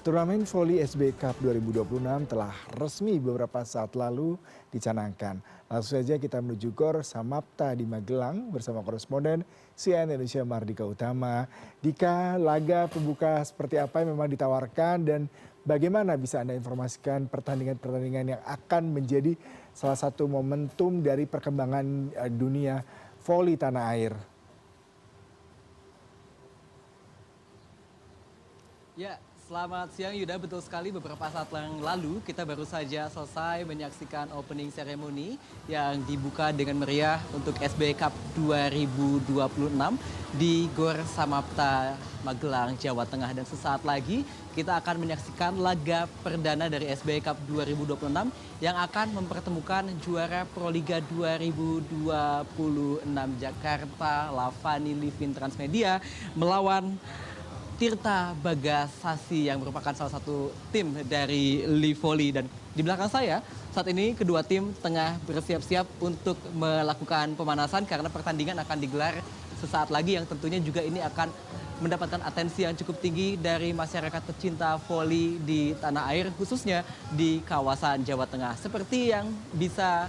Turnamen voli SBY Cup 2026 telah resmi beberapa saat lalu dicanangkan. Langsung saja kita menuju Gor Samapta di Magelang bersama koresponden CNN Indonesia Mardika Utama. Dika, laga pembuka seperti apa yang memang ditawarkan dan bagaimana bisa Anda informasikan pertandingan-pertandingan yang akan menjadi salah satu momentum dari perkembangan dunia voli tanah air? Ya, selamat siang Yuda. Betul sekali, beberapa saat yang lalu kita baru saja selesai menyaksikan opening ceremony yang dibuka dengan meriah untuk SBY Cup 2026 di Gor Samapta, Magelang, Jawa Tengah. Dan sesaat lagi kita akan menyaksikan laga perdana dari SBY Cup 2026 yang akan mempertemukan juara Proliga 2026 Jakarta, Lavani Livin Transmedia melawan Tirta Bagasasi yang merupakan salah satu tim dari Livoli. Dan di belakang saya saat ini kedua tim tengah bersiap-siap untuk melakukan pemanasan karena pertandingan akan digelar sesaat lagi yang tentunya juga ini akan mendapatkan atensi yang cukup tinggi dari masyarakat pecinta voli di tanah air khususnya di kawasan Jawa Tengah. Seperti yang bisa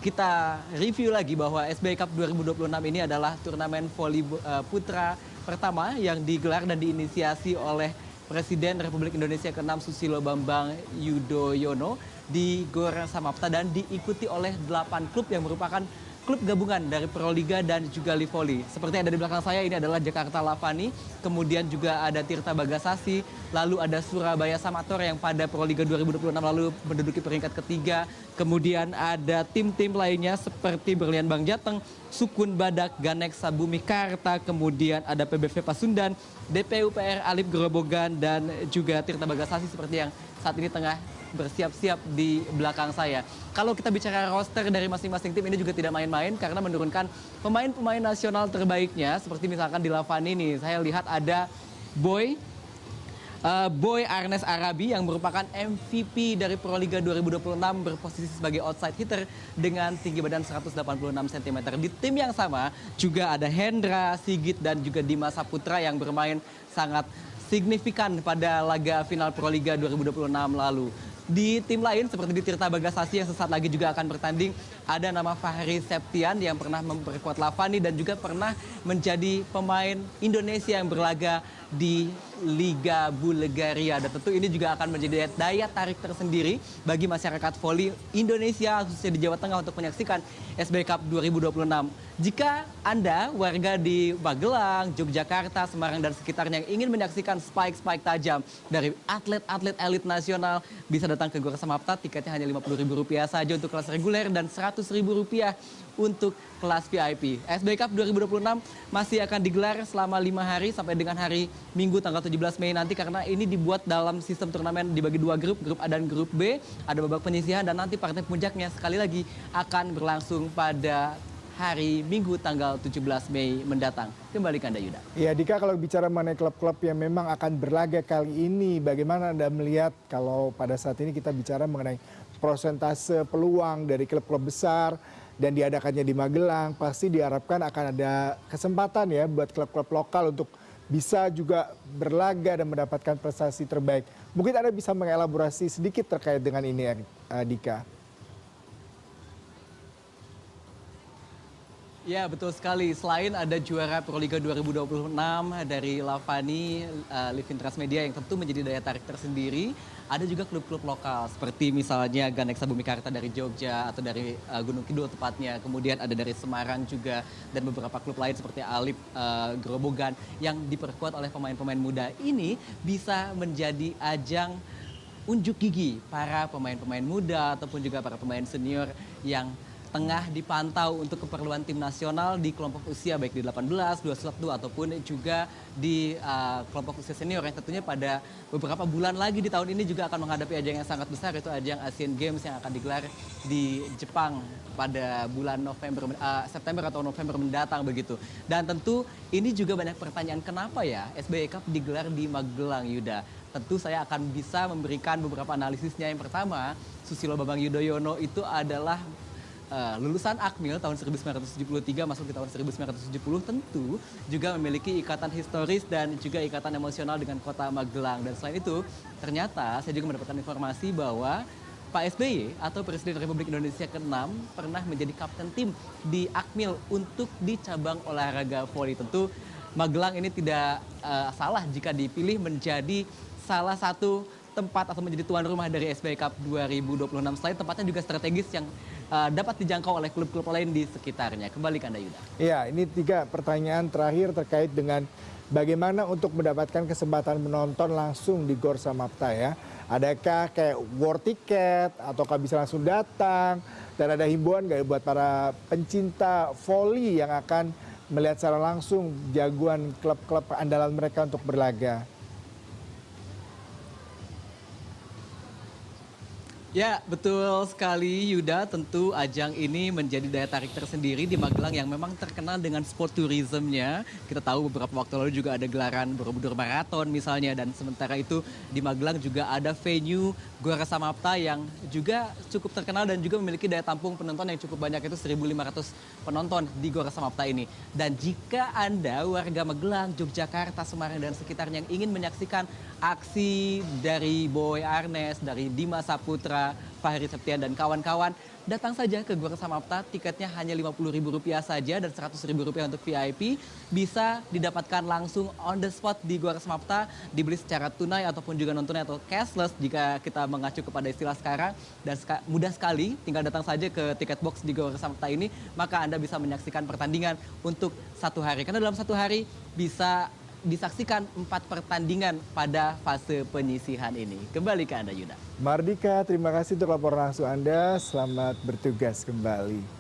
kita review lagi bahwa SBY Cup 2026 ini adalah turnamen voli putra pertama yang digelar dan diinisiasi oleh Presiden Republik Indonesia ke-6 Susilo Bambang Yudhoyono di Gor Samapta dan diikuti oleh 8 klub yang merupakan klub gabungan dari Proliga dan juga Livoli. Seperti yang ada di belakang saya, ini adalah Jakarta Lavani, kemudian juga ada Tirta Bagasasi, lalu ada Surabaya Samator yang pada Proliga 2026 lalu menduduki peringkat ketiga, kemudian ada tim-tim lainnya seperti Berlian Bang Jateng, Sukun Badak, Ganek Sabumi Karta, kemudian ada PBV Pasundan, DPUPR Alip Gerobogan, dan juga Tirta Bagasasi seperti yang saat ini tengah bersiap-siap di belakang saya. Kalau kita bicara roster dari masing-masing tim ini juga tidak main-main karena menurunkan pemain-pemain nasional terbaiknya seperti misalkan di Lavani ini saya lihat ada Boy Arnes Arabi yang merupakan MVP dari Proliga 2026 berposisi sebagai outside hitter dengan tinggi badan 186 cm. Di tim yang sama juga ada Hendra, Sigit, dan juga Dimas Saputra yang bermain sangat signifikan pada laga final Proliga 2026 lalu. Di tim lain seperti di Tirta Bagasasi yang sesaat lagi juga akan bertanding, ada nama Fahri Septian yang pernah memperkuat Lavani dan juga pernah menjadi pemain Indonesia yang berlaga di Liga Bulgaria. Dan tentu ini juga akan menjadi daya tarik tersendiri bagi masyarakat voli Indonesia khususnya di Jawa Tengah untuk menyaksikan SBY Cup 2026. Jika Anda warga di Magelang, Yogyakarta, Semarang dan sekitarnya yang ingin menyaksikan spike-spike tajam dari atlet-atlet elit nasional, bisa datang ke Gor Samapta. Tiketnya hanya Rp50.000 saja untuk kelas reguler dan Rp100.000 untuk kelas VIP. SBY Cup 2026 masih akan digelar selama 5 hari sampai dengan hari Minggu tanggal 17 Mei nanti karena ini dibuat dalam sistem turnamen dibagi 2 grup, grup A dan grup B. Ada babak penyisihan dan nanti partai puncaknya sekali lagi akan berlangsung pada hari Minggu tanggal 17 Mei mendatang. Kembali ke Anda Yuda. Ya Dika, kalau bicara mengenai klub-klub yang memang akan berlaga kali ini, bagaimana Anda melihat kalau pada saat ini kita bicara mengenai persentase peluang dari klub-klub besar dan diadakannya di Magelang, pasti diharapkan akan ada kesempatan ya buat klub-klub lokal untuk bisa juga berlaga dan mendapatkan prestasi terbaik. Mungkin Anda bisa mengelaborasi sedikit terkait dengan ini, Dika. Ya betul sekali, selain ada juara Proliga 2026 dari Lavani, Livin Transmedia yang tentu menjadi daya tarik tersendiri, ada juga klub-klub lokal seperti misalnya Ganek Sabumi Karta dari Jogja atau dari Gunung Kidul tepatnya, kemudian ada dari Semarang juga dan beberapa klub lain seperti Alip Gerobogan yang diperkuat oleh pemain-pemain muda. Ini bisa menjadi ajang unjuk gigi para pemain-pemain muda ataupun juga para pemain senior yang tengah dipantau untuk keperluan tim nasional di kelompok usia baik di 18, 21 ataupun juga di kelompok usia senior yang tentunya pada beberapa bulan lagi di tahun ini juga akan menghadapi ajang yang sangat besar yaitu ajang Asian Games yang akan digelar di Jepang pada bulan September atau November mendatang begitu. Dan tentu ini juga banyak pertanyaan kenapa ya SBY Cup digelar di Magelang Yuda. Tentu saya akan bisa memberikan beberapa analisisnya. Yang pertama, Susilo Bambang Yudhoyono itu adalah lulusan Akmil tahun 1973 masuk di tahun 1970 tentu juga memiliki ikatan historis dan juga ikatan emosional dengan kota Magelang. Dan selain itu ternyata saya juga mendapatkan informasi bahwa Pak SBY atau Presiden Republik Indonesia ke-6 pernah menjadi kapten tim di Akmil untuk di cabang olahraga voli. Tentu Magelang ini tidak salah jika dipilih menjadi salah satu tempat atau menjadi tuan rumah dari SBY Cup 2026. Selain tempatnya juga strategis yang dapat dijangkau oleh klub-klub lain di sekitarnya. Kembali ke Anda, Yuda. Ya, ini 3 pertanyaan terakhir terkait dengan bagaimana untuk mendapatkan kesempatan menonton langsung di Gor Samapta ya. Adakah kayak war ticket ataukah bisa langsung datang? Dan ada himbauan nggak buat para pencinta voli yang akan melihat secara langsung jagoan klub-klub andalan mereka untuk berlaga? Ya, betul sekali Yuda. Tentu ajang ini menjadi daya tarik tersendiri di Magelang yang memang terkenal dengan sport tourismnya. Kita tahu beberapa waktu lalu juga ada gelaran Borobudur Marathon misalnya. Dan sementara itu di Magelang juga ada venue Gor Samapta yang juga cukup terkenal dan juga memiliki daya tampung penonton yang cukup banyak, itu 1.500 penonton di Gor Samapta ini. Dan jika Anda warga Magelang, Yogyakarta, Semarang dan sekitarnya yang ingin menyaksikan aksi dari Boy Arnes, dari Dimas Saputra, Fahri Septian dan kawan-kawan, datang saja ke Gor Samapta. Tiketnya hanya Rp50.000 saja dan Rp100.000 untuk VIP. Bisa didapatkan langsung on the spot di Gor Samapta, dibeli secara tunai ataupun juga non tunai atau cashless jika kita mengacu kepada istilah sekarang. Dan mudah sekali, tinggal datang saja ke tiket box di Gor Samapta ini, maka Anda bisa menyaksikan pertandingan untuk 1 hari. Karena dalam 1 hari bisa disaksikan 4 pertandingan pada fase penyisihan ini. Kembali ke Anda, Yuda. Mardika, terima kasih untuk laporan langsung Anda. Selamat bertugas kembali.